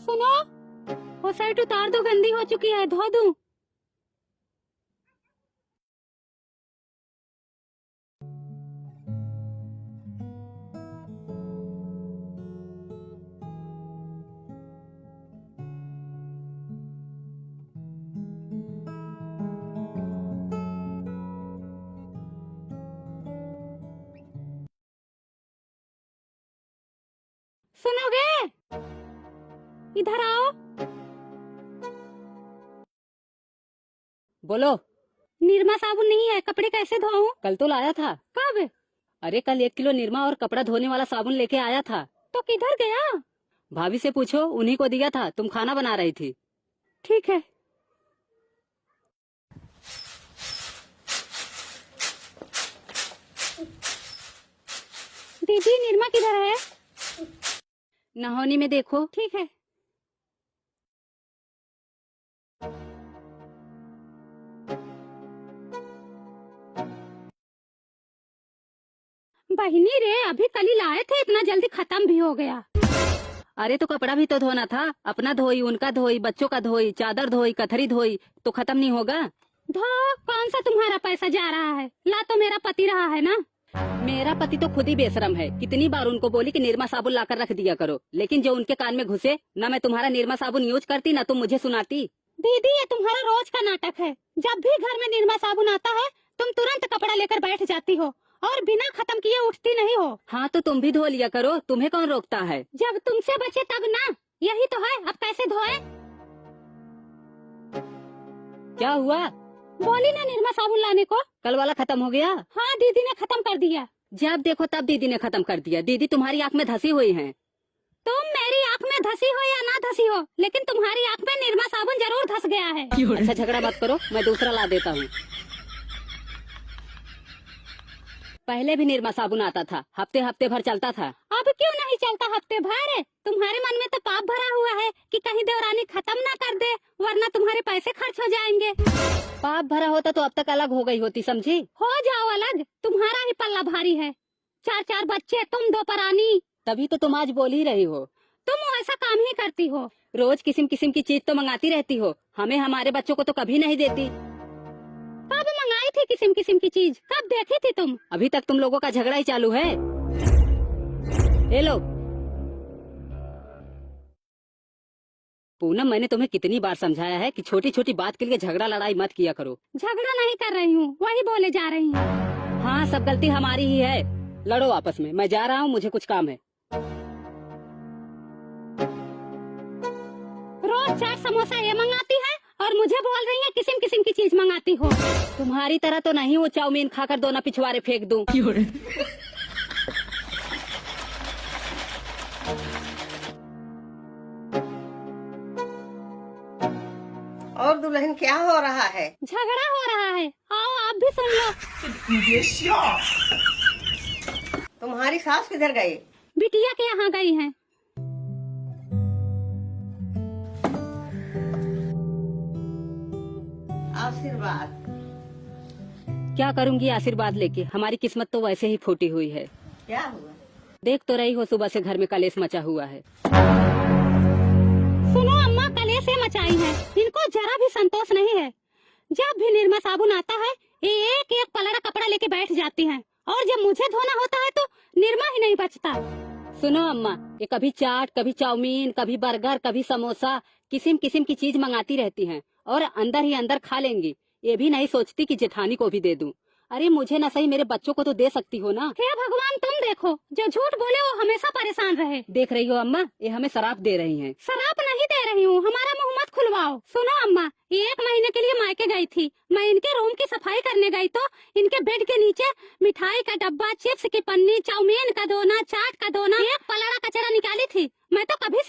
सुनो, वो शर्ट उतार दो, गंदी हो चुकी है, धो दूं? सुनोगे? इधर आओ। बोलो। निरमा साबुन नहीं है, कपड़े कैसे धोऊं? कल तो लाया था। कब? अरे कल 1 किलो निरमा और कपड़ा धोने वाला साबुन लेके आया था। तो किधर गया? भाभी से पूछो, उन्हीं को दिया था, तुम खाना बना रही थी। ठीक है। दीदी, निरमा किधर है? नहानी में देखो। ठीक है। बहिनी रे, अभी कल ही लाए थे, इतना जल्दी खत्म भी हो गया। अरे तो कपड़ा भी तो धोना था, अपना धोई, उनका धोई, बच्चों का धोई, चादर धोई, कथरी धोई, तो खत्म नहीं होगा? धो, कौन सा तुम्हारा पैसा जा रहा है? ला तो मेरा पति रहा है ना। मेरा पति तो खुद ही बेशरम है। कितनी बार उनको बोली कि निरमा साबुन लाकर रख दिया करो, लेकिन जो उनके कान में घुसे, ना मैं तुम्हारा निरमा साबुन यूज करती, ना तुम मुझे सुनाती। दीदी, ये तुम्हारा रोज का नाटक है। जब भी घर में निरमा साबुन आता है, तुम तुरंत कपड़ा लेकर बैठ जाती हो और बिना खत्म किए उठती नहीं हो। हाँ तो तुम भी धो लिया करो, तुम्हें कौन रोकता है? जब तुमसे बचे तब ना। यही तो है, अब कैसे धोए? क्या हुआ? बोली ना निरमा साबुन लाने को। कल वाला खत्म हो गया? हाँ, दीदी ने खत्म कर दिया। जब देखो तब दीदी ने खत्म कर दिया। दीदी तुम्हारी आँख में धसी हुई है। तुम मेरी आँख में धसी हो या ना धसी हो, लेकिन तुम्हारी आँख में निरमा साबुन जरूर धस गया है। अच्छा झगड़ा मत करो, मैं दूसरा ला देता हूँ। पहले भी निरमा साबुन आता था, हफ्ते हफ्ते भर चलता था। अब क्यों नहीं चलता हफ्ते भर? तुम्हारे मन में तो पाप भरा हुआ है कि कहीं देवरानी खत्म ना कर दे, वरना तुम्हारे पैसे खर्च हो जाएंगे। पाप भरा होता तो अब तक अलग हो गई होती, समझी? हो जाओ अलग, तुम्हारा ही पल्ला भारी है। 4 बच्चे, तुम 2 परानी। तभी तो तुम आज बोल ही रही हो। तुम ऐसा काम ही करती हो। रोज किस्म किस्म की चीज तो मंगाती रहती हो, हमें हमारे बच्चों को तो कभी नहीं देती। कब मंगाई थी किस्म किस्म की चीज? कब देखी थी तुम? अभी तक तुम लोगों का झगड़ा ही चालू है। ये लो। पूनम, मैंने तुम्हें कितनी बार समझाया है कि छोटी छोटी बात के लिए झगड़ा लड़ाई मत किया करो। झगड़ा नहीं कर रही हूँ, वही बोले जा रही हूँ। हाँ, सब गलती हमारी ही है। लड़ो आपस में, मैं जा रहा हूँ, मुझे कुछ काम है। रोज 4 समोसा ये मंगाती है और मुझे बोल रही है किस्म किस्म की चीज मंगाती हो। तुम्हारी तरह तो नहीं वो चाउमीन खाकर दोना पिछवाड़े फेंक दूं। और दुल्हन, क्या हो रहा है? झगड़ा हो रहा है, आओ आप भी सुन लो। तुम्हारी सास किधर गई? बिटिया के यहाँ गई हैं। आशीर्वाद। क्या करूंगी आशीर्वाद लेके, हमारी किस्मत तो वैसे ही फूटी हुई है। क्या हुआ? देख तो रही हो, सुबह से घर में कलेश मचा हुआ है। सुनो अम्मा, कलेश से मचाई है, इनको जरा भी संतोष नहीं है। जब भी निरमा साबुन आता है, ये एक एक पलड़ा कपड़ा लेके बैठ जाती हैं, और जब मुझे धोना होता है तो निरमा ही नहीं बचता। सुनो अम्मा, ये कभी चाट, कभी चाउमीन, कभी बर्गर, कभी समोसा, किस्म किस्म की चीज मंगाती रहती हैं और अंदर ही अंदर खा लेंगी। ये भी नहीं सोचती कि जेठानी को भी दे दूं। अरे मुझे ना सही, मेरे बच्चों को तो दे सकती हो ना। हे भगवान, तुम देखो, जो झूठ बोले वो हमेशा परेशान रहे। देख रही हो अम्मा, ये हमें शराप दे रही हैं। शराब नहीं दे रही हूँ, हमारा मुंह मत खुलवाओ। सुनो अम्मा, 1 महीने के लिए मायके गई थी, मैं इनके रूम की सफाई करने गई तो इनके बेड के नीचे मिठाई का डब्बा, चिप्स की पन्नी, चाउमीन का दोना, चाट का दोना, एक पलड़ा कचरा निकाली थी। मैं तो कभी